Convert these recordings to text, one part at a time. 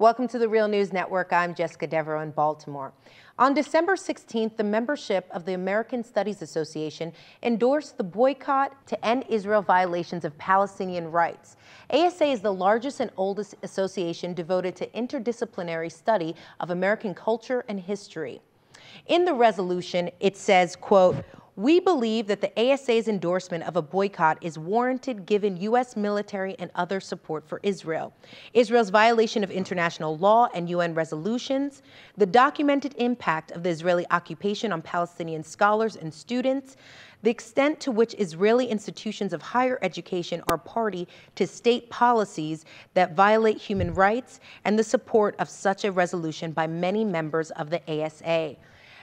Welcome to the Real News Network. I'm Jessica Devereaux in Baltimore. On December 16th, the membership of the American Studies Association endorsed the boycott to end Israel violations of Palestinian rights. ASA is the largest and oldest association devoted to interdisciplinary study of American culture and history. In the resolution, it says, quote, "We believe that the ASA's endorsement of a boycott is warranted given U.S. military and other support for Israel, Israel's violation of international law and UN resolutions, the documented impact of the Israeli occupation on Palestinian scholars and students, the extent to which Israeli institutions of higher education are party to state policies that violate human rights, and the support of such a resolution by many members of the ASA."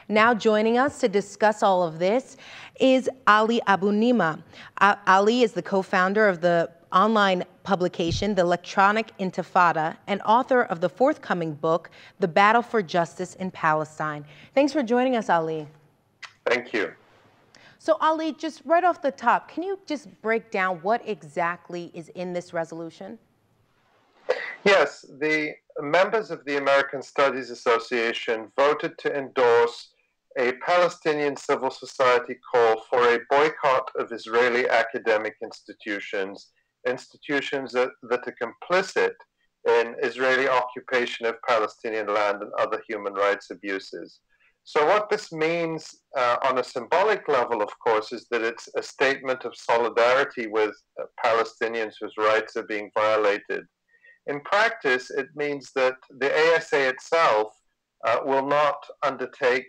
Now joining us to discuss all of this is Ali Abunimah. Ali is the co-founder of the online publication, The Electronic Intifada, and author of the forthcoming book, The Battle for Justice in Palestine. Thanks for joining us, Ali. Thank you. So Ali, just right off the top, can you just break down what exactly is in this resolution? Yes, the members of the American Studies Association voted to endorse a Palestinian civil society call for a boycott of Israeli academic institutions, that are complicit in Israeli occupation of Palestinian land and other human rights abuses. So what this means on a symbolic level, of course, is that it's a statement of solidarity with Palestinians whose rights are being violated. In practice, it means that the ASA itself will not undertake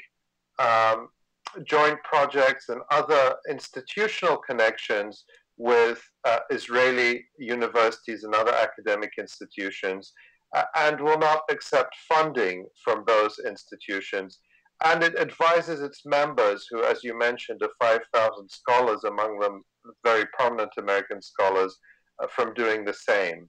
joint projects and other institutional connections with Israeli universities and other academic institutions, and will not accept funding from those institutions. And it advises its members, who, as you mentioned, are 5,000 scholars, among them very prominent American scholars, from doing the same.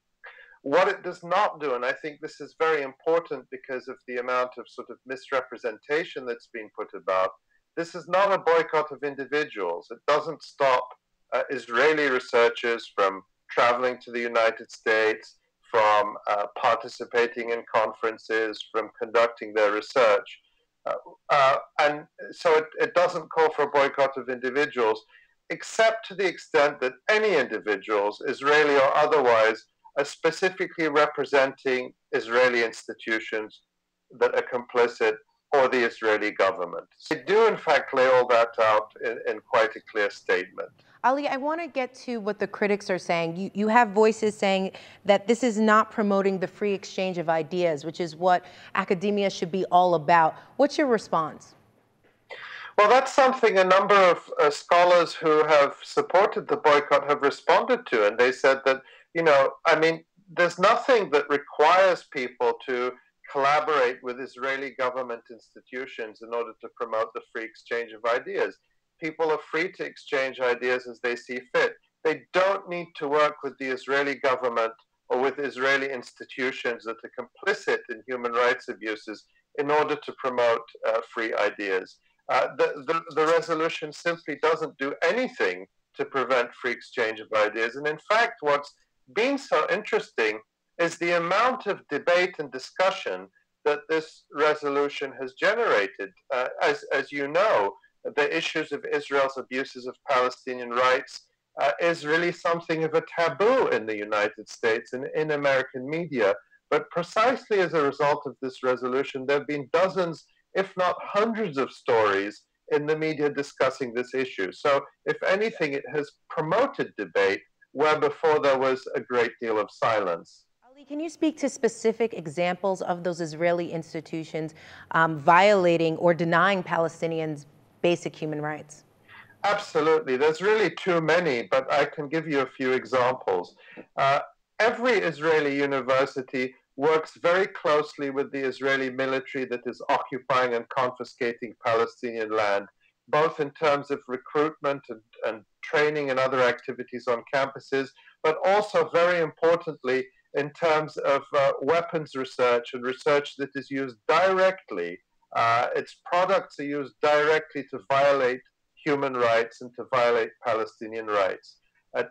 What it does not do, and I think this is very important because of the amount of sort of misrepresentation that's been put about, this is not a boycott of individuals. It doesn't stop Israeli researchers from traveling to the United States, from participating in conferences, from conducting their research. And so it doesn't call for a boycott of individuals, except to the extent that any individuals, Israeli or otherwise, are specifically representing Israeli institutions that are complicit, or the Israeli government. They do, in fact, lay all that out in quite a clear statement. Ali, I want to get to what the critics are saying. You have voices saying that this is not promoting the free exchange of ideas, which is what academia should be all about. What's your response? Well, that's something a number of scholars who have supported the boycott have responded to, and they said that, I mean, there's nothing that requires people to collaborate with Israeli government institutions in order to promote the free exchange of ideas. People are free to exchange ideas as they see fit. They don't need to work with the Israeli government or with Israeli institutions that are complicit in human rights abuses in order to promote free ideas. The resolution simply doesn't do anything to prevent free exchange of ideas. And in fact, what's been so interesting is the amount of debate and discussion that this resolution has generated. As you know, the issues of Israel's abuses of Palestinian rights is really something of a taboo in the United States and in American media. But precisely as a result of this resolution, there have been dozens, if not hundreds of stories in the media discussing this issue. So if anything, it has promoted debate where before there was a great deal of silence. Ali, can you speak to specific examples of those Israeli institutions violating or denying Palestinians basic human rights? Absolutely. There's really too many, but I can give you a few examples. Every Israeli university works very closely with the Israeli military that is occupying and confiscating Palestinian land, both in terms of recruitment and training and other activities on campuses, but also very importantly in terms of weapons research and research that is used directly. Its products are used directly to violate human rights and to violate Palestinian rights.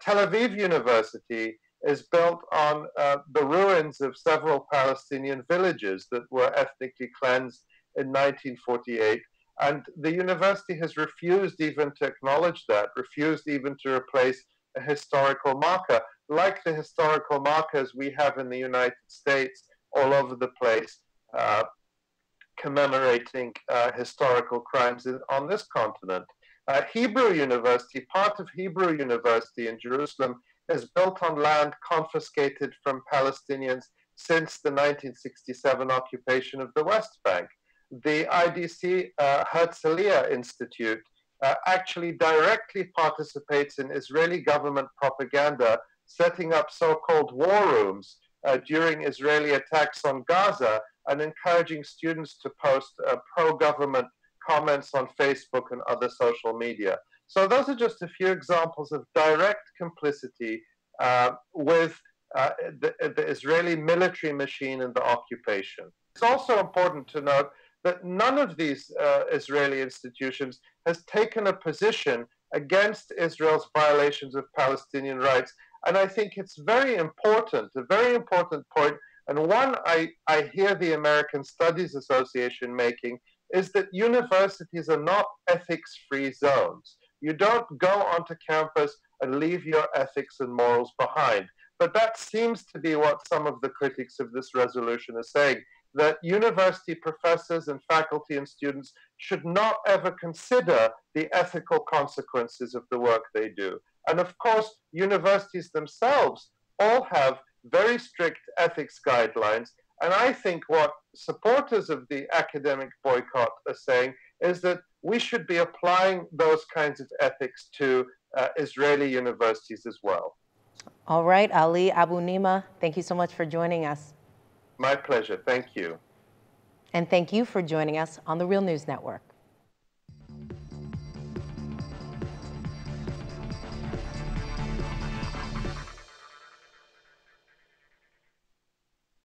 Tel Aviv University is built on the ruins of several Palestinian villages that were ethnically cleansed in 1948. And the university has refused even to acknowledge that, refused even to replace a historical marker, like the historical markers we have in the United States all over the place, commemorating historical crimes on this continent. Hebrew University, part of Hebrew University in Jerusalem, is built on land confiscated from Palestinians since the 1967 occupation of the West Bank. The IDC Herzliya Institute actually directly participates in Israeli government propaganda, setting up so-called war rooms during Israeli attacks on Gaza and encouraging students to post pro-government comments on Facebook and other social media. So those are just a few examples of direct complicity with the Israeli military machine in the occupation. It's also important to note that none of these Israeli institutions has taken a position against Israel's violations of Palestinian rights. And I think it's very important, a very important point, and one I hear the American Studies Association making, is that universities are not ethics-free zones. You don't go onto campus and leave your ethics and morals behind. But that seems to be what some of the critics of this resolution are saying, that university professors and faculty and students should not ever consider the ethical consequences of the work they do. And of course, universities themselves all have very strict ethics guidelines. And I think what supporters of the academic boycott are saying is that we should be applying those kinds of ethics to Israeli universities as well. All right, Ali Abunimah, thank you so much for joining us. My pleasure. Thank you. And thank you for joining us on the Real News Network.